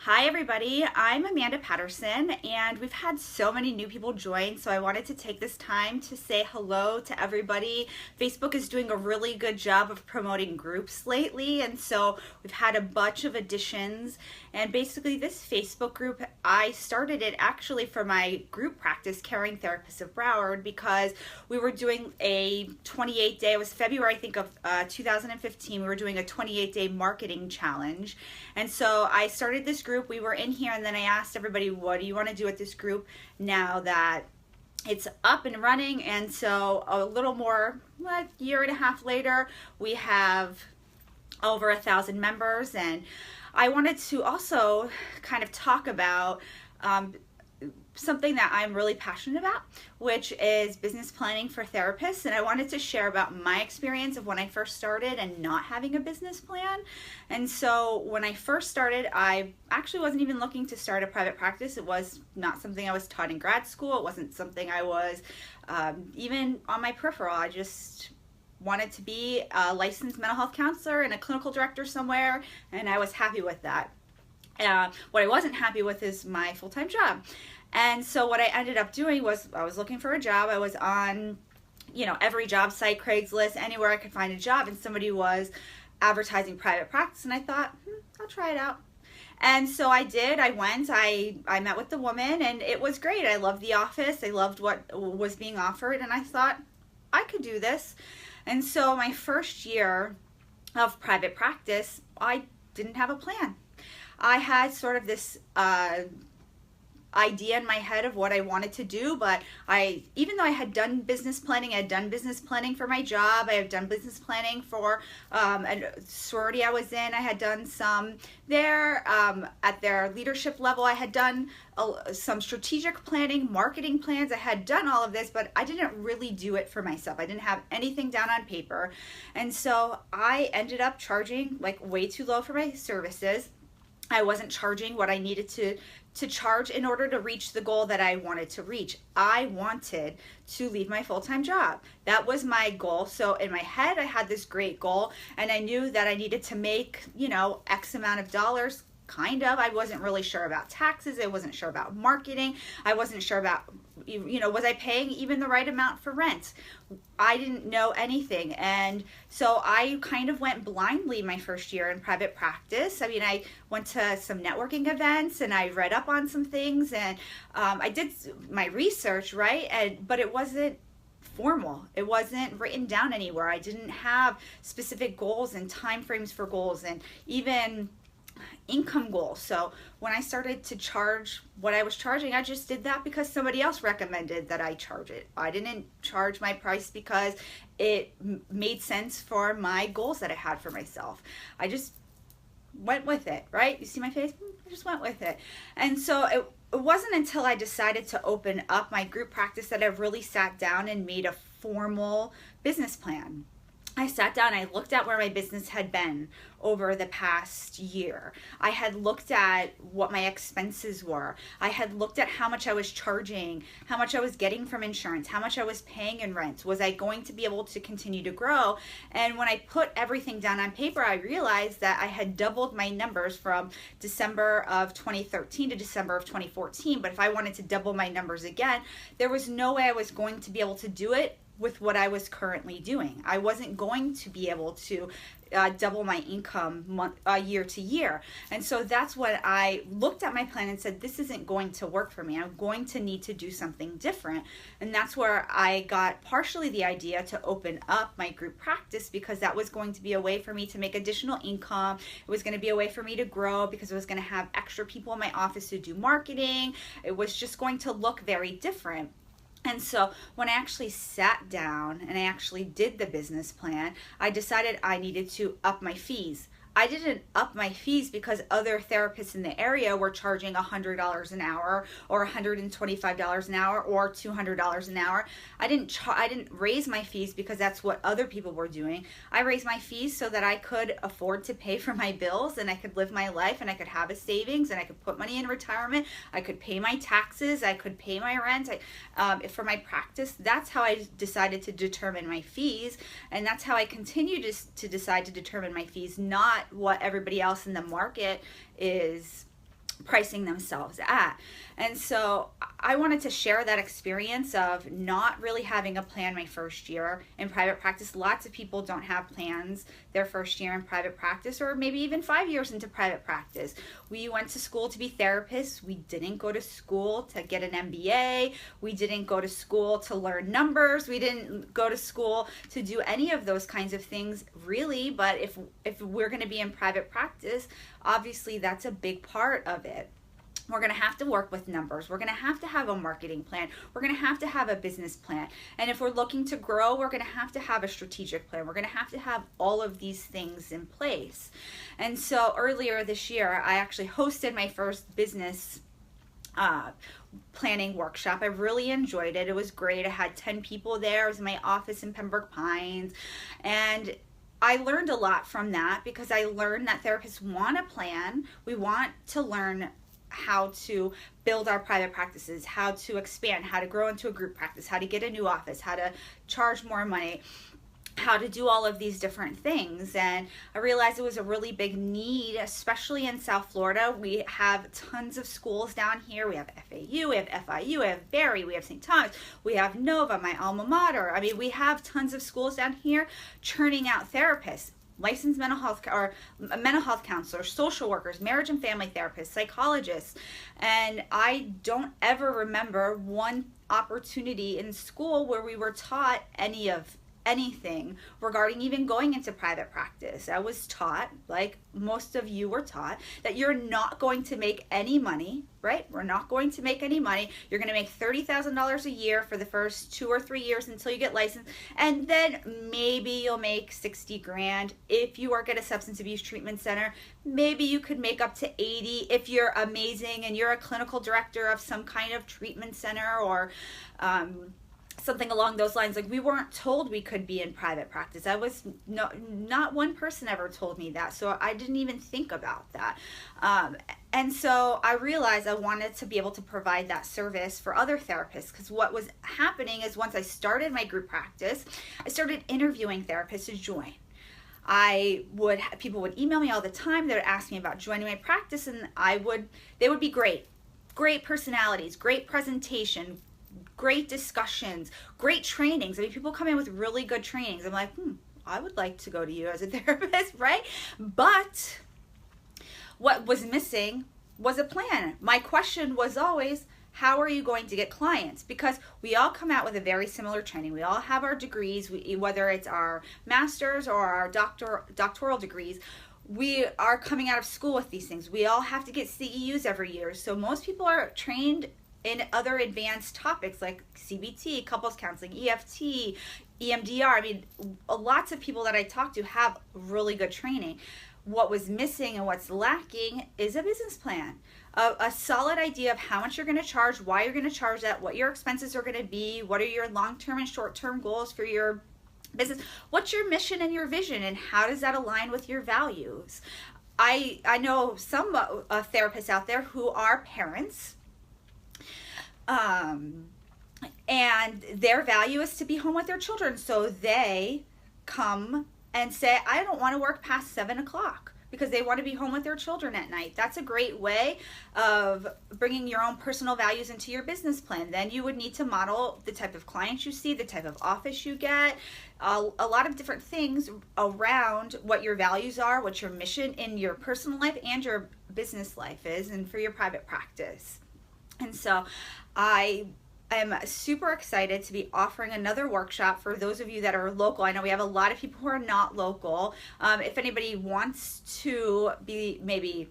Hi everybody, I'm Amanda Patterson and we've had so many new people join, so I wanted to take this time to say hello to everybody. Facebook is doing a really good job of promoting groups lately, and so we've had a bunch of additions. And basically this Facebook group, I started it actually for my group practice, Caring Therapists of Broward, because we were doing a 28-day, it was February I think of 2015, we were doing a 28-day marketing challenge. And so I started this group. We were in here, and then I asked everybody, what do you want to do at this group now that it's up and running? And so a little more, a year and a half later, we have over 1,000 members. And I wanted to also kind of talk about something that I'm really passionate about, which is business planning for therapists. And I wanted to share about my experience of when I first started and not having a business plan. And so when I first started, I actually wasn't even looking to start a private practice. It was not something I was taught in grad school. It wasn't something I was even on my peripheral. I just wanted to be a licensed mental health counselor and a clinical director somewhere, and I was happy with that. What I wasn't happy with is my full-time job. And so what I ended up doing was I was looking for a job. I was on, every job site, Craigslist, anywhere I could find a job, and somebody was advertising private practice, and I thought, I'll try it out. And so I did. I went, I met with the woman, and it was great. I loved the office. I loved what was being offered, and I thought, I could do this. And so my first year of private practice, I didn't have a plan. I had sort of this idea in my head of what I wanted to do, but even though I had done business planning, I had done business planning for my job, I had done business planning for a sorority I was in, I had done some there at their leadership level, I had done some strategic planning, marketing plans, I had done all of this, but I didn't really do it for myself. I didn't have anything down on paper, and so I ended up charging like way too low for my services. I wasn't charging what I needed to charge in order to reach the goal that I wanted to reach. I wanted to leave my full-time job. That was my goal. So in my head, I had this great goal, and I knew that I needed to make, X amount of dollars, kind of. I wasn't really sure about taxes. I wasn't sure about marketing. I wasn't sure about, was I paying even the right amount for rent? I didn't know anything. And so I kind of went blindly my first year in private practice. I mean, I went to some networking events and I read up on some things, and I did my research, right? But it wasn't formal. It wasn't written down anywhere. I didn't have specific goals and timeframes for goals and even income goals. So when I started to charge what I was charging, I just did that because somebody else recommended that I charge it. I didn't charge my price because it made sense for my goals that I had for myself. I just went with it, right? You see my face? I just went with it. And so it wasn't until I decided to open up my group practice that I really sat down and made a formal business plan. I sat down, I looked at where my business had been over the past year. I had looked at what my expenses were. I had looked at how much I was charging, how much I was getting from insurance, how much I was paying in rent. Was I going to be able to continue to grow? And when I put everything down on paper, I realized that I had doubled my numbers from December of 2013 to December of 2014. But if I wanted to double my numbers again, there was no way I was going to be able to do it with what I was currently doing. I wasn't going to be able to double my income year to year. And so that's what I looked at my plan and said, this isn't going to work for me. I'm going to need to do something different. And that's where I got partially the idea to open up my group practice, because that was going to be a way for me to make additional income. It was going to be a way for me to grow because I was going to have extra people in my office to do marketing. It was just going to look very different. And so when I actually sat down and I actually did the business plan, I decided I needed to up my fees. I didn't up my fees because other therapists in the area were charging $100 an hour or $125 an hour or $200 an hour. I didn't raise my fees because that's what other people were doing. I raised my fees so that I could afford to pay for my bills and I could live my life and I could have a savings and I could put money in retirement. I could pay my taxes. I could pay my rent. For my practice, that's how I decided to determine my fees, and that's how I continue to decide to determine my fees, not what everybody else in the market is pricing themselves at. And so I wanted to share that experience of not really having a plan my first year in private practice. Lots of people don't have plans their first year in private practice, or maybe even 5 years into private practice. We went to school to be therapists. We didn't go to school to get an MBA. We didn't go to school to learn numbers. We didn't go to school to do any of those kinds of things, really. But if we're going to be in private practice, obviously that's a big part of it. We're going to have to work with numbers. We're going to have a marketing plan. We're going to have a business plan. And if we're looking to grow, we're going to have a strategic plan. We're going to have all of these things in place. And so earlier this year, I actually hosted my first business planning workshop. I really enjoyed it. It was great. I had 10 people there. It was in my office in Pembroke Pines. And I learned a lot from that, because I learned that therapists want a plan. We want to learn how to build our private practices, how to expand, how to grow into a group practice, how to get a new office, how to charge more money, how to do all of these different things. And I realized it was a really big need, especially in South Florida. We have tons of schools down here. We have FAU, we have FIU, we have Berry, we have St. Thomas, we have Nova, my alma mater. I mean, we have tons of schools down here churning out therapists, licensed mental health counselors, social workers, marriage and family therapists, psychologists. And I don't ever remember one opportunity in school where we were taught anything regarding even going into private practice. I was taught, like most of you were taught, that you're not going to make any money, right? We're not going to make any money. You're going to make $30,000 a year for the first 2 or 3 years until you get licensed, and then maybe you'll make 60 grand if you work at a substance abuse treatment center. Maybe you could make up to 80 if you're amazing and you're a clinical director of some kind of treatment center, or something along those lines. Like, we weren't told we could be in private practice. Not one person ever told me that, so I didn't even think about that. And so I realized I wanted to be able to provide that service for other therapists, because what was happening is, once I started my group practice, I started interviewing therapists to join. People would email me all the time. They would ask me about joining my practice, and they would be great personalities, great presentation, great discussions, great trainings. I mean, people come in with really good trainings. I'm like, I would like to go to you as a therapist, right? But what was missing was a plan. My question was always, how are you going to get clients? Because we all come out with a very similar training. We all have our degrees, whether it's our master's or our doctoral degrees. We are coming out of school with these things. We all have to get CEUs every year. So most people are trained in other advanced topics like CBT, couples counseling, EFT, EMDR. I mean, lots of people that I talk to have really good training. What was missing and what's lacking is a business plan, a solid idea of how much you're going to charge, why you're going to charge that, what your expenses are going to be, what are your long-term and short-term goals for your business, what's your mission and your vision, and how does that align with your values. I know some therapists out there who are parents, and their value is to be home with their children. So they come and say, I don't want to work past 7 o'clock, because they want to be home with their children at night. That's a great way of bringing your own personal values into your business plan. Then you would need to model the type of clients you see, the type of office you get, a lot of different things around what your values are, what your mission in your personal life and your business life is, and for your private practice. And so I am super excited to be offering another workshop for those of you that are local. I know we have a lot of people who are not local. If anybody wants to maybe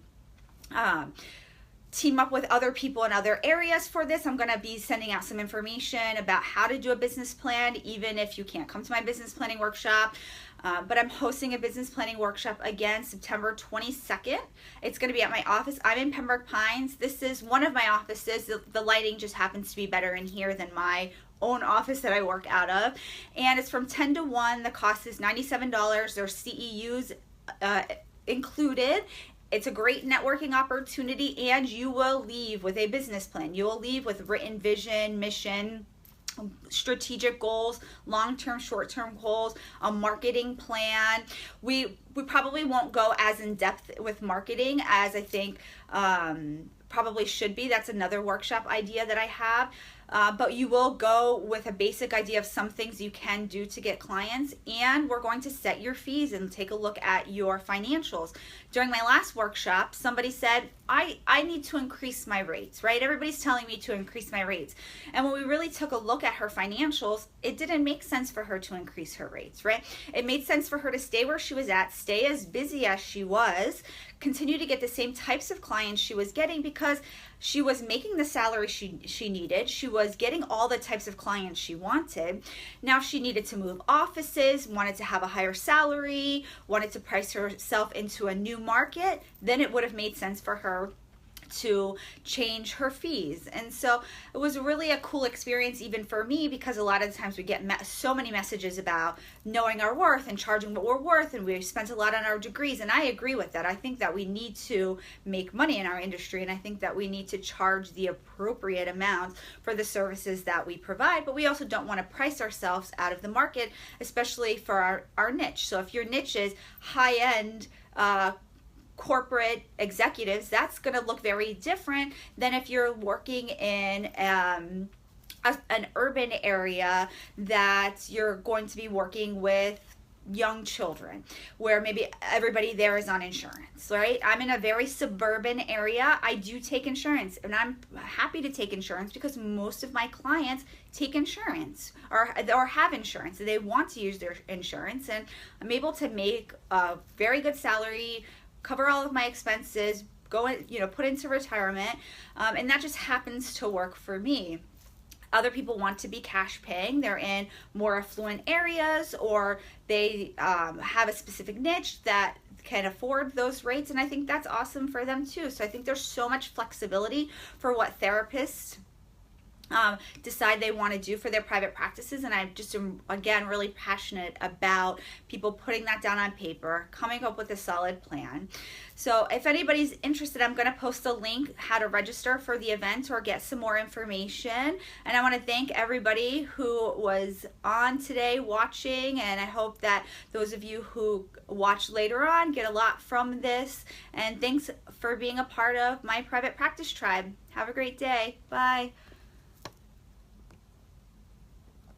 team up with other people in other areas for this, I'm going to be sending out some information about how to do a business plan, even if you can't come to my business planning workshop. But I'm hosting a business planning workshop again September 22nd. It's going to be at my office. I'm in Pembroke Pines. This is one of my offices. The lighting just happens to be better in here than my own office that I work out of. And it's from 10 to 1. The cost is $97. There's CEUs included. It's a great networking opportunity, and you will leave with a business plan. You will leave with written vision, mission, strategic goals, long-term, short-term goals, a marketing plan. We probably won't go as in depth with marketing as I think probably should be. That's another workshop idea that I have. But you will go with a basic idea of some things you can do to get clients, and we're going to set your fees and take a look at your financials. During my last workshop, somebody said, I need to increase my rates, right? Everybody's telling me to increase my rates. And when we really took a look at her financials, it didn't make sense for her to increase her rates, right? It made sense for her to stay where she was at, stay as busy as she was, continue to get the same types of clients she was getting because she was making the salary she needed. She was getting all the types of clients she wanted. Now she needed to move offices, wanted to have a higher salary, wanted to price herself into a new market. Then it would have made sense for her to change her fees. And so it was really a cool experience even for me, because a lot of the times we get so many messages about knowing our worth and charging what we're worth, and we spent a lot on our degrees, and I agree with that. I think that we need to make money in our industry, and I think that we need to charge the appropriate amount for the services that we provide, but we also don't want to price ourselves out of the market, especially for our niche. So if your niche is high-end corporate executives, that's going to look very different than if you're working in an urban area that you're going to be working with young children, where maybe everybody there is on insurance, right? I'm in a very suburban area. I do take insurance, and I'm happy to take insurance because most of my clients take insurance or have insurance. They want to use their insurance, and I'm able to make a very good salary, cover all of my expenses, put into retirement, and that just happens to work for me. Other people want to be cash paying. They're in more affluent areas, or they have a specific niche that can afford those rates, and I think that's awesome for them too. So I think there's so much flexibility for what therapists decide they want to do for their private practices, and I just am, again, really passionate about people putting that down on paper, coming up with a solid plan. So if anybody's interested, I'm going to post a link how to register for the event or get some more information. And I want to thank everybody who was on today watching, and I hope that those of you who watch later on get a lot from this. And thanks for being a part of my private practice tribe. Have a great day. Bye.